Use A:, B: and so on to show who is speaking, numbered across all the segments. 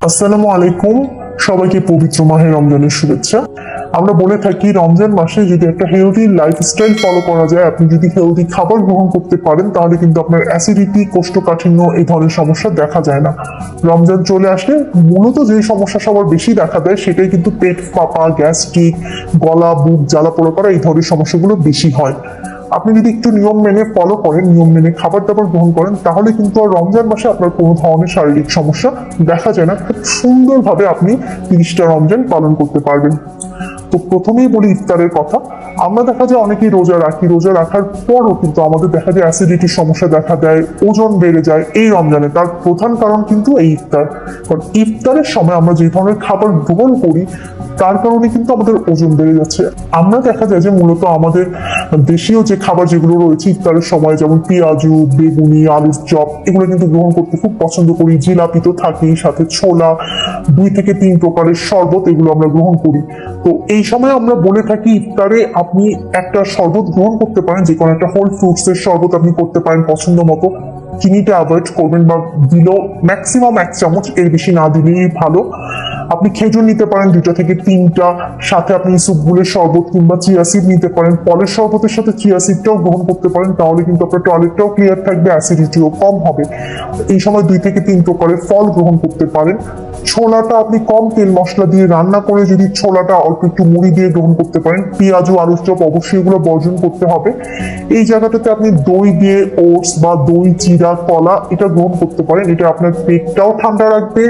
A: আসসালামু আলাইকুম, সবাইকে পবিত্র মাহে রমজানের শুভেচ্ছা। আমরা বলে থাকি রমজান মাসে যদি একটা হেলদি লাইফস্টাইল ফলো করা যায়, আপনি যদি হেলদি খাবার গ্রহণ করতে পারেন, তাহলে কিন্তু আপনার অ্যাসিডিটি, কোষ্ঠকাঠিন্য এই ধরনের সমস্যা দেখা যায় না। রমজান চলে আসলে মূলত যে সমস্যা সবার বেশি দেখা দেয় সেটাই কিন্তু পেট ফাঁপা, গ্যাস্ট্রিক, গলা বুক জ্বালা পোড়া করা এই ধরনের সমস্যাগুলো বেশি হয়। আপনি যদি একটু নিয়ম মেনে ফলো করেন, নিয়ম মেনে খাবার দাবার গ্রহণ করেন, তাহলে কিন্তু আর রমজান মাসে আপনার কোনো ধরনের শারীরিক সমস্যা দেখা যায় না। খুব সুন্দরভাবে আপনি 30টা রমজান পালন করতে পারবেন। তো প্রথমেই বলি ইফতারের কথা। আমরা দেখা যায় অনেকেই রোজা রাখি, রোজা রাখার পরও কিন্তু আমাদের দেখা যায় অ্যাসিডিটির সমস্যা দেখা দেয়, ওজন বেড়ে যায় এই রমজানে। তার প্রধান কারণ কিন্তু এই ইফতার। কারণ ইফতারের সময় আমরা যে ধরনের খাবার গ্রহণ করি তার কারণে কিন্তু আমাদের ওজন বেড়ে যাচ্ছে। আমরা দেখা যায় যে মূলত আমাদের দেশীয় যে খাবার যেগুলো রয়েছে ইফতারের সময়, যেমন পেঁয়াজু, বেগুনি, আলুর চপ, এগুলো কিন্তু গ্রহণ করতে খুব পছন্দ করি। জিলাপি তো থাকেই, সাথে ছোলা, 2 থেকে 3 প্রকারের শরবত, এগুলো আমরা গ্রহণ করি। তো এই সময় আমরা বলে থাকি ইফতারে আপনি একটা শরবত গ্রহণ করতে পারেন, যে কোনো একটা হোল ফ্রুটস এর শরবত আপনি করতে পারেন পছন্দ মতো। চিনিটা অ্যাভয়েড করবেন, বা দিলেও ম্যাক্সিমাম 1 চামচ, এর বেশি না দিলেই ভালো। আপনি খেজুর নিতে পারেন 2টা থেকে 3টা, সাথে আপনি ইসবগুলের শরবত কিংবা চিয়া সিড নিতে পারেন। ফলের শরবতের সাথে চিয়া সিডটাও গ্রহণ করতে পারেন, তাহলে কিন্তু আপনার টয়লেটটাও ক্লিয়ার থাকবে, অ্যাসিডিটিও কম হবে। এই সময় 2 থেকে 3 প্রকারের ফল গ্রহণ করতে পারেন। ছোলাটা আপনি কম তেল মশলা দিয়ে রান্না করে যদি ছোলাটা অল্প একটু মুড়ি দিয়ে গ্রহণ করতে পারেন। পেঁয়াজ ও আলুর চপ অবশ্যই এগুলো বর্জন করতে হবে। এই জায়গাটাতে আপনি দই দিয়ে ওটস বা দই, চিরা, কলা এটা গ্রহণ করতে পারেন। এটা আপনার পেটটাও ঠান্ডা রাখবে,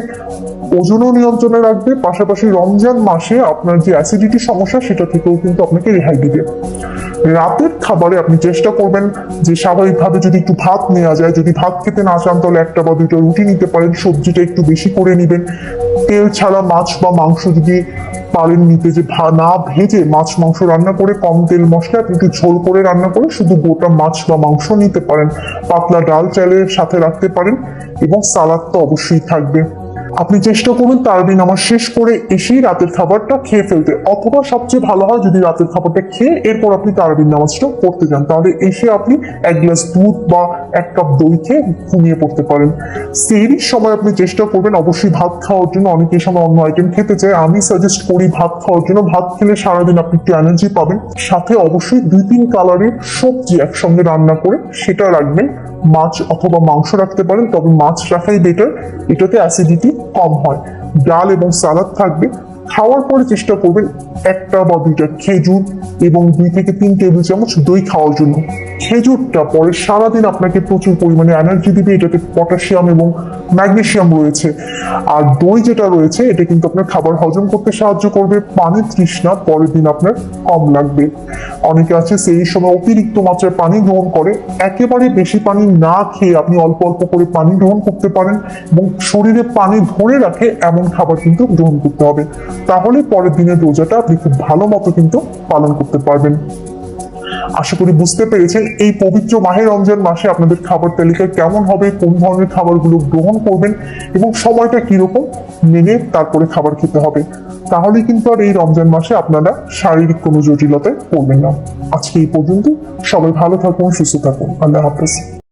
A: ওজনও নিয়ন্ত্রণে রাখবে, পাশাপাশি রমজান মাসে আপনার যে অ্যাসিডিটি সমস্যা সেটা থেকেও কিন্তু আপনাকে রেহাই দিবে। রাতের খাবারে আপনি চেষ্টা করবেন যে স্বাভাবিকভাবে যদি একটু ভাত নেওয়া যায়, যদি ভাত খেতে না চান তাহলে 1টা বা 2টা রুটি নিতে পারেন। সবজিটা একটু বেশি করে নেবেন। তেল ছাড়া মাছ বা মাংস যদি পারেন নিতে, যে না ভেজে মাছ মাংস রান্না করে কম তেল মশলা আপনি একটু ঝোল করে রান্না করে শুধু গোটা মাছ বা মাংস নিতে পারেন। পাতলা ডাল চাইলে সাথে রাখতে পারেন, এবং সালাদ তো অবশ্যই থাকবে। আপনি চেষ্টা করবেন তারাবি নামাজ শেষ করে এসেই রাতের খাবারটা খেয়ে ফেলতে, অথবা সবচেয়ে ভালো হয় যদি রাতের খাবারটা খেয়ে এরপর আপনি তারাবির নামাজটা পড়তে যান, তাহলে এসে আপনি 1 গ্লাস দুধ বা 1 কাপ দই খেয়ে ঘুমিয়ে পড়তে পারেন। সেহরির সময় আপনি চেষ্টা করবেন অবশ্যই ভাত খাওয়ার জন্য। অনেকেই সময় অন্য আইটেম খেতে চায়, আমি সাজেস্ট করি ভাত খাওয়ার জন্য। ভাত খেলে সারাদিন আপনি একটু এনার্জি পাবেন। সাথে অবশ্যই 2-3 কালারের সবজি একসঙ্গে রান্না করে সেটা রাখবেন। মাছ অথবা মাংস রাখতে পারেন, তবে মাছ রাখাই বেটার, এটাতে অ্যাসিডিটি কম হয়। ডাল এবং সালাদ থাকবে। খাওয়ার পরে চেষ্টা করবেন 1টা বা 2টা খেজুর এবং 2 থেকে 3 টেবিল চামচ দই খাওয়ার জন্য। খেজুরটা পরে সারাদিন আপনাকে প্রচুর পরিমাণে এনার্জি দিবে, এটাতে পটাশিয়াম এবং ম্যাগনেসিয়াম রয়েছে। আর দই যেটা রয়েছে এটা কিন্তু আপনার খাবার হজম করতে সাহায্য করবে। পানির তৃষ্ণা পরের দিন আপনার কম লাগবে। অনেকে আছে সেই সময় অতিরিক্ত মাত্রায় পানি গ্রহণ করে, একেবারে বেশি পানি না খেয়ে আপনি অল্প অল্প করে পানি গ্রহণ করতে পারেন, এবং শরীরে পানি ধরে রাখে এমন খাবার কিন্তু গ্রহণ করতে হবে। তাহলে পরের দিনের রোজাটা আপনি খুব ভালো মতো কিন্তু পালন করতে পারবেন। আশা করি বুঝতে পেরেছেন এই পবিত্র মাহে রমজান মাসে আপনাদের খাবার তালিকা কেমন হবে, কোন ধরনের খাবারগুলো গ্রহণ করবেন, এবং সময়টা কিরকম মেনে তারপরে খাবার খেতে হবে। তাহলে কিন্তু আর এই রমজান মাসে আপনারা শারীরিক কোনো জটিলতায় পড়বেন না। আজকে এই পর্যন্ত। সবাই ভালো থাকুন, সুস্থ থাকুন। আল্লাহ হাফেজ।